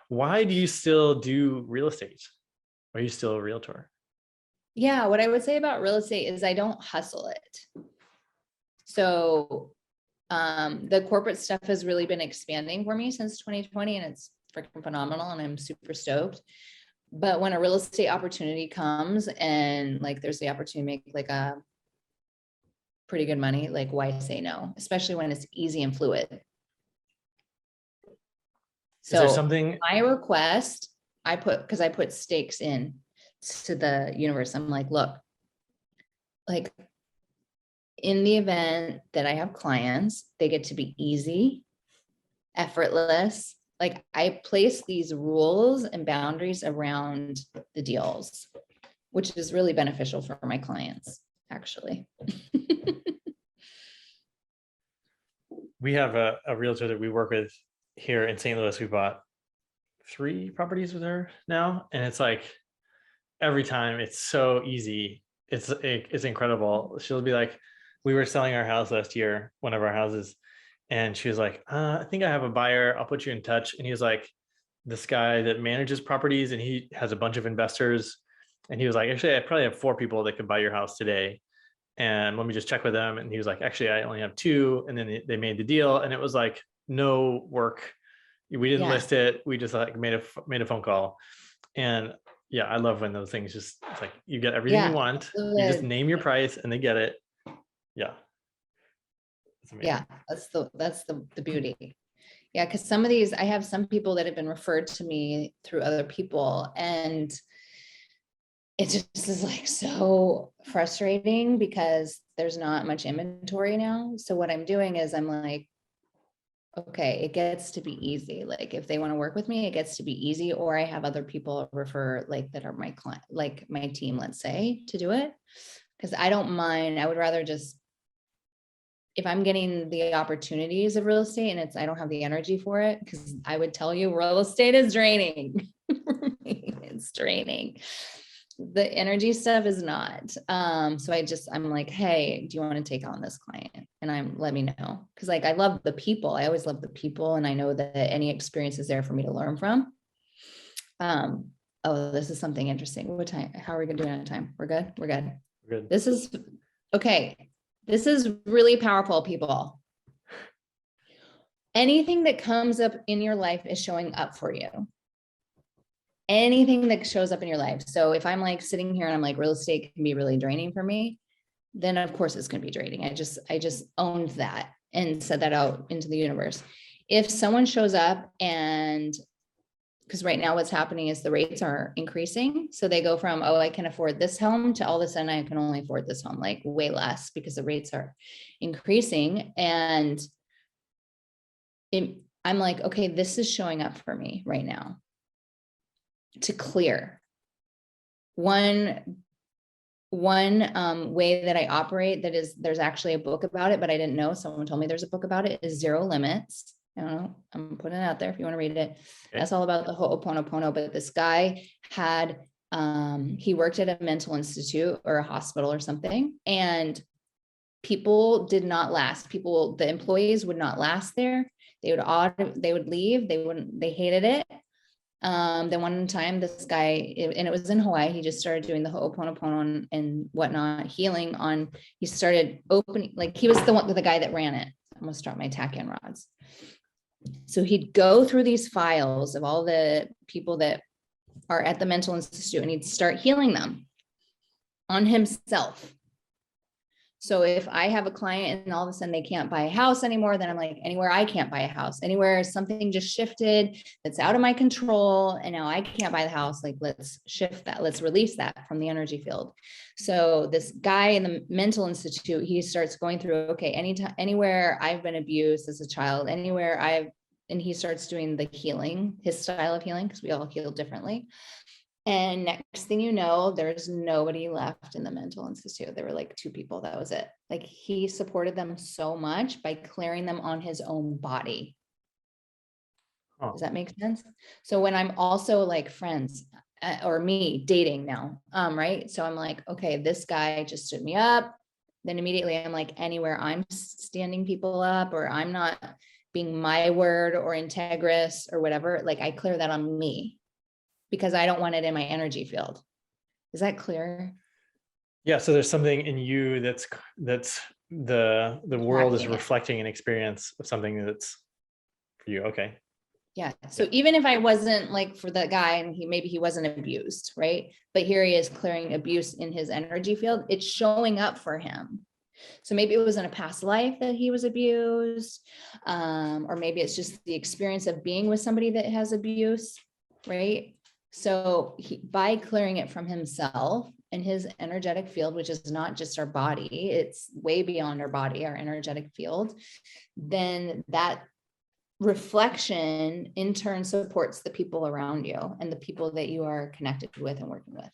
Why do you still do real estate? Are you still a realtor? Yeah, what I would say about real estate is I don't hustle it. So the corporate stuff has really been expanding for me since 2020, and it's freaking phenomenal, and I'm super stoked. But when a real estate opportunity comes and like there's the opportunity to make like a pretty good money, like why say no, especially when it's easy and fluid. Is there So something? my request, because I put stakes in to the universe. I'm like, look, like in the event that I have clients, they get to be easy, effortless. Like I place these rules and boundaries around the deals, which is really beneficial for my clients, actually. We have a realtor that we work with here in St. Louis. We bought 3 properties with her now, and it's like every time it's so easy. It's incredible. She'll be like, we were selling our house last year, one of our houses, and she was like, I think I have a buyer. I'll put you in touch. And he was like, this guy that manages properties, and he has a bunch of investors. And he was like, actually, I probably have 4 people that could buy your house today. And let me just check with them. And he was like, actually, I only have 2. And then they made the deal, and it was like no work. We didn't list it. We just like made a phone call. And yeah, I love when those things just, it's like you get everything you want. You just name your price and they get it. Yeah. Yeah, that's the beauty. Yeah, because some of these, I have some people that have been referred to me through other people, and it just is like so frustrating because there's not much inventory now. So what I'm doing is I'm like, okay, it gets to be easy. Like if they want to work with me, it gets to be easy, or I have other people refer like that are my client, like my team, let's say, to do it. Because I don't mind. I would rather just, if I'm getting the opportunities of real estate and I don't have the energy for it, because I would tell you real estate is draining. It's draining. The energy stuff is not. So I'm like, hey, do you want to take on this client? And let me know. Cause like, I love the people. I always love the people. And I know that any experience is there for me to learn from. Oh, this is something interesting. What time? How are we going to do it on time? We're good. We're good. We're good. This is okay. This is really powerful, people. Anything that comes up in your life is showing up for you. Anything that shows up in your life. So if I'm like sitting here and I'm like, real estate can be really draining for me, then of course it's going to be draining. I just owned that and said that out into the universe. If someone shows up and, because right now what's happening is the rates are increasing. So they go from, oh, I can afford this home to all of a sudden I can only afford this home, like way less because the rates are increasing. And I'm like, okay, this is showing up for me right now to clear. One way that I operate that is, there's actually a book about it, but I didn't know. Someone told me there's a book about it, is Zero Limits. I don't know. I'm putting it out there if you want to read it. Okay. That's all about the Ho'oponopono. But this guy had, he worked at a mental institute or a hospital or something, and people did not last. The employees would not last there. They would leave. They hated it. Then one time this guy, and it was in Hawaii, he just started doing the Ho'oponopono and whatnot, healing on, he started opening, like he was the guy that ran it. I almost dropped my tack-in rods. So he'd go through these files of all the people that are at the mental institute, and he'd start healing them on himself. So if I have a client and all of a sudden they can't buy a house anymore, then I'm like, anywhere I can't buy a house, anywhere something just shifted that's out of my control, and now I can't buy the house, like let's shift that, let's release that from the energy field. So this guy in the mental institute, he starts going through, okay, anywhere I've been abused as a child, and he starts doing the healing, his style of healing, because we all heal differently. And next thing you know, there's nobody left in the mental institute. There were like 2 people. That was it. Like he supported them so much by clearing them on his own body. Oh. Does that make sense? So when I'm also like friends or me dating now, right? So I'm like, okay, this guy just stood me up. Then immediately I'm like, anywhere I'm standing people up or I'm not being my word or integrous or whatever, like I clear that on me because I don't want it in my energy field. Is that clear? Yeah. So there's something in you that's the world is Attracting it. reflecting an experience of something that's for you. Okay. Yeah. So even if I wasn't like for that guy and maybe he wasn't abused, right? But here he is clearing abuse in his energy field. It's showing up for him. So maybe it was in a past life that he was abused, or maybe it's just the experience of being with somebody that has abuse, right? So by clearing it from himself and his energetic field, which is not just our body, it's way beyond our body, our energetic field, then that reflection in turn supports the people around you and the people that you are connected with and working with.